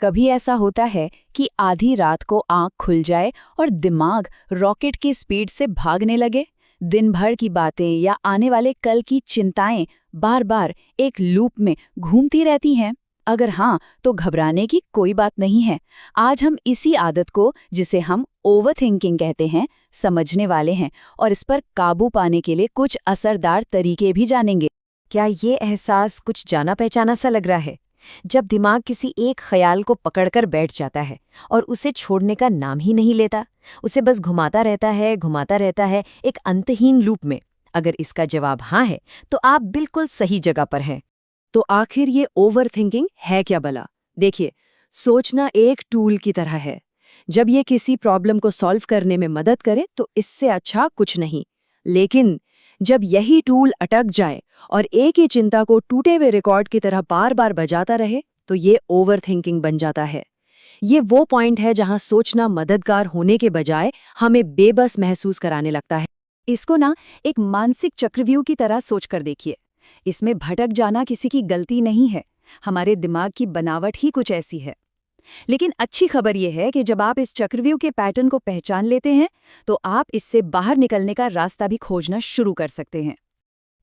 कभी ऐसा होता है कि आधी रात को आंख खुल जाए और दिमाग रॉकेट की स्पीड से भागने लगे। दिन भर की बातें या आने वाले कल की चिंताएं बार बार एक लूप में घूमती रहती हैं। अगर हाँ, तो घबराने की कोई बात नहीं है। आज हम इसी आदत को, जिसे हम ओवरथिंकिंग कहते हैं, समझने वाले हैं और इस पर काबू पाने के लिए कुछ असरदार तरीके भी जानेंगे। क्या ये एहसास कुछ जाना पहचाना सा लग रहा है? जब दिमाग किसी एक ख्याल को पकड़कर बैठ जाता है और उसे छोड़ने का नाम ही नहीं लेता, उसे बस घुमाता रहता है एक अंतहीन लूप में। अगर इसका जवाब हाँ है, तो आप बिल्कुल सही जगह पर हैं। तो आखिर ये ओवरथिंकिंग है क्या भला? देखिए, सोचना एक टूल की तरह है। जब ये किसी प्रॉब्लम को सॉल्व करने में मदद करे तो इससे अच्छा कुछ नहीं। लेकिन जब यही टूल अटक जाए और एक ही चिंता को टूटे हुए रिकॉर्ड की तरह बार बार बजाता रहे, तो ये ओवरथिंकिंग बन जाता है। ये वो पॉइंट है जहां सोचना मददगार होने के बजाय हमें बेबस महसूस कराने लगता है। इसको ना एक मानसिक चक्रव्यूह की तरह सोचकर देखिए। इसमें भटक जाना किसी की गलती नहीं है, हमारे दिमाग की बनावट ही कुछ ऐसी है। लेकिन अच्छी खबर यह है कि जब आप इस चक्रव्यूह के पैटर्न को पहचान लेते हैं, तो आप इससे बाहर निकलने का रास्ता भी खोजना शुरू कर सकते हैं।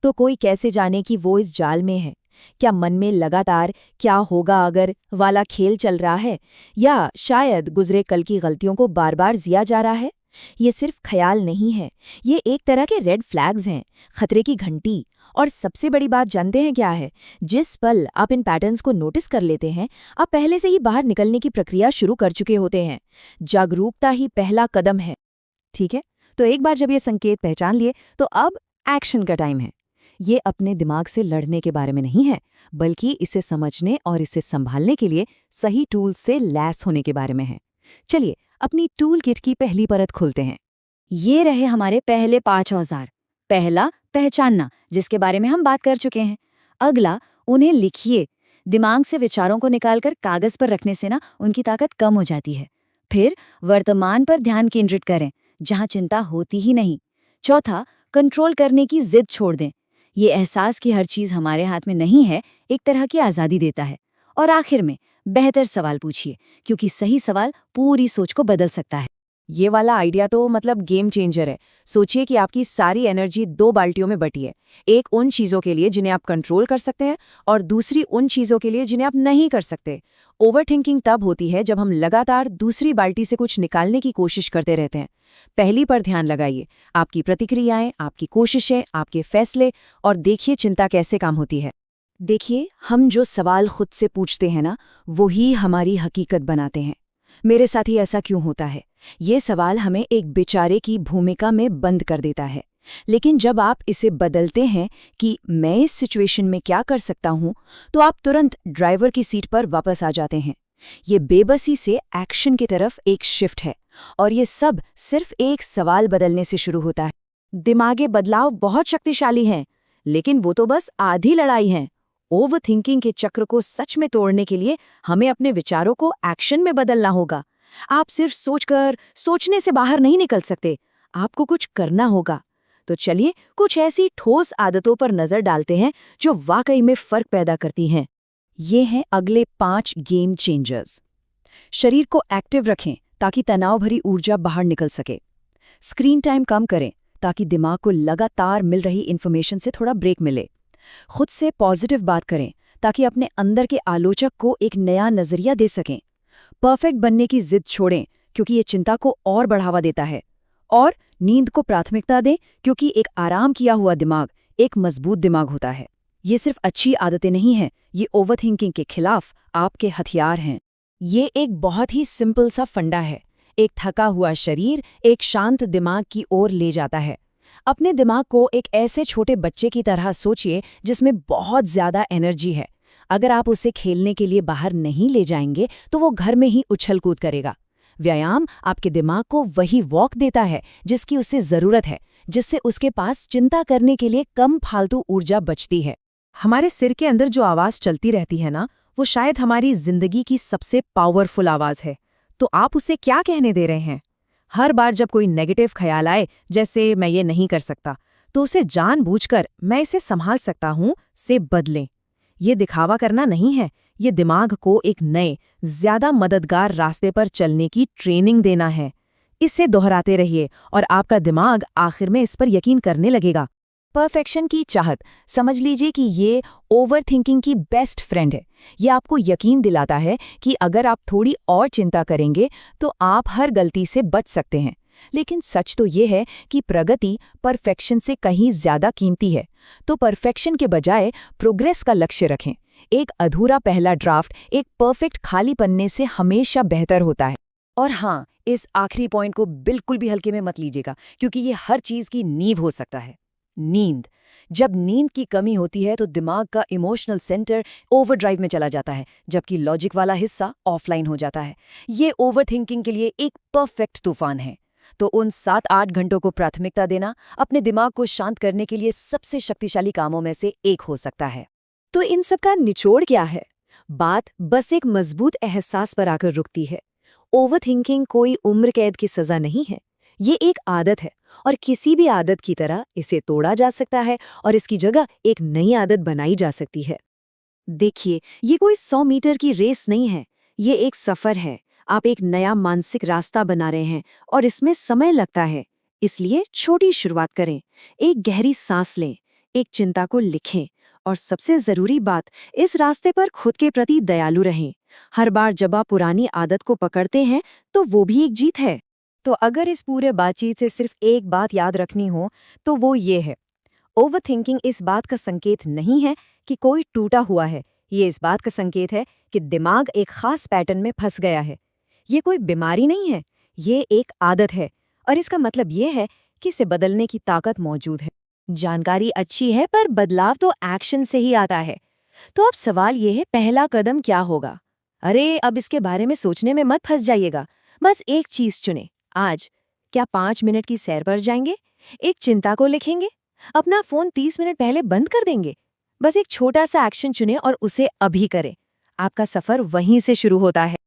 तो कोई कैसे जाने कि वो इस जाल में है? क्या मन में लगातार क्या होगा अगर वाला खेल चल रहा है, या शायद गुजरे कल की गलतियों को बार बार जिया जा रहा है? ये सिर्फ ख्याल नहीं है, ये एक तरह के रेड फ्लैग्स हैं, खतरे की घंटी। और सबसे बड़ी बात जानते हैं क्या है? जिस पल आप इन पैटर्न्स को नोटिस कर लेते हैं, आप पहले से ही बाहर निकलने की प्रक्रिया शुरू कर चुके होते हैं। जागरूकता ही पहला कदम है। ठीक है, तो एक बार जब ये संकेत पहचान लिए, तो अब एक्शन का टाइम है। ये अपने दिमाग से लड़ने के बारे में नहीं है, बल्कि इसे समझने और इसे संभालने के लिए सही टूल से लैस होने के बारे में है। चलिए अपनी टूल किट की पहली परत खोलते हैं। ये रहे हमारे पहले 5 औजार। पहला, पहचानना, जिसके बारे में हम बात कर चुके हैं। अगला, उन्हें लिखिए। दिमाग से विचारों को निकालकर कागज पर रखने से ना उनकी ताकत कम हो जाती है। फिर वर्तमान पर ध्यान केंद्रित करें, जहां चिंता होती ही नहीं। चौथा, कंट्रोल करने की जिद छोड़ दें। ये एहसास कि हर चीज हमारे हाथ में नहीं है, एक तरह की आज़ादी देता है। और आखिर में, बेहतर सवाल पूछिए, क्योंकि सही सवाल पूरी सोच को बदल सकता है। ये वाला आइडिया तो मतलब गेम चेंजर है। सोचिए कि आपकी सारी एनर्जी 2 बाल्टियों में बटी है। एक उन चीज़ों के लिए जिन्हें आप कंट्रोल कर सकते हैं और दूसरी उन चीज़ों के लिए जिन्हें आप नहीं कर सकते। ओवरथिंकिंग तब होती है जब हम लगातार दूसरी बाल्टी से कुछ निकालने की कोशिश करते रहते हैं। पहली पर ध्यान लगाइए, आपकी प्रतिक्रियाएं, आपकी कोशिशें, आपके फैसले, और देखिए चिंता कैसे काम होती है। देखिए, हम जो सवाल खुद से पूछते हैं ना, वही हमारी हकीकत बनाते हैं। मेरे साथ ही ऐसा क्यों होता है? ये सवाल हमें एक बेचारे की भूमिका में बंद कर देता है। लेकिन जब आप इसे बदलते हैं कि मैं इस सिचुएशन में क्या कर सकता हूं, तो आप तुरंत ड्राइवर की सीट पर वापस आ जाते हैं। ये बेबसी से एक्शन की तरफ एक शिफ्ट है, और ये सब सिर्फ एक सवाल बदलने से शुरू होता है। दिमागी बदलाव बहुत शक्तिशाली हैं, लेकिन वो तो बस आधी लड़ाई है। ओवरथिंकिंग के चक्र को सच में तोड़ने के लिए हमें अपने विचारों को एक्शन में बदलना होगा। आप सिर्फ सोचने से बाहर नहीं निकल सकते, आपको कुछ करना होगा। तो चलिए कुछ ऐसी ठोस आदतों पर नजर डालते हैं जो वाकई में फर्क पैदा करती हैं। ये हैं अगले 5 गेम चेंजर्स। शरीर को एक्टिव रखें ताकि तनाव भरी ऊर्जा बाहर निकल सके। स्क्रीन टाइम कम करें ताकि दिमाग को लगातार मिल रही इन्फॉर्मेशन से थोड़ा ब्रेक मिले। खुद से पॉजिटिव बात करें ताकि अपने अंदर के आलोचक को एक नया नजरिया दे सकें। परफेक्ट बनने की जिद छोड़ें, क्योंकि ये चिंता को और बढ़ावा देता है। और नींद को प्राथमिकता दें, क्योंकि एक आराम किया हुआ दिमाग एक मजबूत दिमाग होता है। ये सिर्फ अच्छी आदतें नहीं हैं, ये ओवरथिंकिंग के खिलाफ आपके हथियार हैं। ये एक बहुत ही सिंपल सा फंडा है। एक थका हुआ शरीर एक शांत दिमाग की ओर ले जाता है। अपने दिमाग को एक ऐसे छोटे बच्चे की तरह सोचिए जिसमें बहुत ज्यादा एनर्जी है। अगर आप उसे खेलने के लिए बाहर नहीं ले जाएंगे, तो वो घर में ही उछल कूद करेगा। व्यायाम आपके दिमाग को वही वॉक देता है जिसकी उसे जरूरत है, जिससे उसके पास चिंता करने के लिए कम फालतू ऊर्जा बचती है। हमारे सिर के अंदर जो आवाज चलती रहती है ना, वो शायद हमारी जिंदगी की सबसे पावरफुल आवाज है। तो आप उसे क्या कहने दे रहे हैं? हर बार जब कोई नेगेटिव ख्याल आए, जैसे मैं ये नहीं कर सकता, तो उसे जानबूझकर मैं इसे संभाल सकता हूं से बदलें। ये दिखावा करना नहीं है, ये दिमाग को एक नए, ज्यादा मददगार रास्ते पर चलने की ट्रेनिंग देना है। इसे दोहराते रहिए और आपका दिमाग आखिर में इस पर यकीन करने लगेगा। परफेक्शन की चाहत, समझ लीजिए कि ये ओवरथिंकिंग की बेस्ट फ्रेंड है। ये आपको यकीन दिलाता है कि अगर आप थोड़ी और चिंता करेंगे तो आप हर गलती से बच सकते हैं। लेकिन सच तो ये है कि प्रगति परफेक्शन से कहीं ज्यादा कीमती है। तो परफेक्शन के बजाय प्रोग्रेस का लक्ष्य रखें। एक अधूरा पहला ड्राफ्ट एक परफेक्ट खाली पन्ने से हमेशा बेहतर होता है। और हाँ, इस आखिरी पॉइंट को बिल्कुल भी हल्के में मत लीजिएगा, क्योंकि ये हर चीज की नींव हो सकता है। नींद। जब नींद की कमी होती है तो दिमाग का इमोशनल सेंटर ओवरड्राइव में चला जाता है, जबकि लॉजिक वाला हिस्सा ऑफलाइन हो जाता है। ये ओवरथिंकिंग के लिए एक परफेक्ट तूफान है। तो उन 7-8 घंटों को प्राथमिकता देना अपने दिमाग को शांत करने के लिए सबसे शक्तिशाली कामों में से एक हो सकता है। तो इन सब का निचोड़ क्या है? बात बस एक मजबूत एहसास पर आकर रुकती है। ओवरथिंकिंग कोई उम्र कैद की सजा नहीं है। ये एक आदत है और किसी भी आदत की तरह इसे तोड़ा जा सकता है और इसकी जगह एक नई आदत बनाई जा सकती है। देखिए, ये कोई 100 मीटर की रेस नहीं है। ये एक सफर है। आप एक नया मानसिक रास्ता बना रहे हैं और इसमें समय लगता है। इसलिए छोटी शुरुआत करें। एक गहरी सांस लें, एक चिंता को लिखें और सबसे जरूरी बात, इस रास्ते पर खुद के प्रति दयालु रहें। हर बार जब आप पुरानी आदत को पकड़ते हैं तो वो भी एक जीत है। तो अगर इस पूरे बातचीत से सिर्फ एक बात याद रखनी हो तो वो ये है, ओवरथिंकिंग इस बात का संकेत नहीं है कि कोई टूटा हुआ है। ये इस बात का संकेत है कि दिमाग एक खास पैटर्न में फंस गया है। ये कोई बीमारी नहीं है, ये एक आदत है और इसका मतलब ये है कि इसे बदलने की ताकत मौजूद है। जानकारी अच्छी है पर बदलाव तो एक्शन से ही आता है। तो अब सवाल ये है, पहला कदम क्या होगा? अरे अब इसके बारे में सोचने में मत फंस जाइएगा। बस एक चीज चुने। आज क्या 5 मिनट की सैर पर जाएंगे? एक चिंता को लिखेंगे? अपना फोन 30 मिनट पहले बंद कर देंगे? बस एक छोटा सा एक्शन चुने और उसे अभी करें। आपका सफर वहीं से शुरू होता है।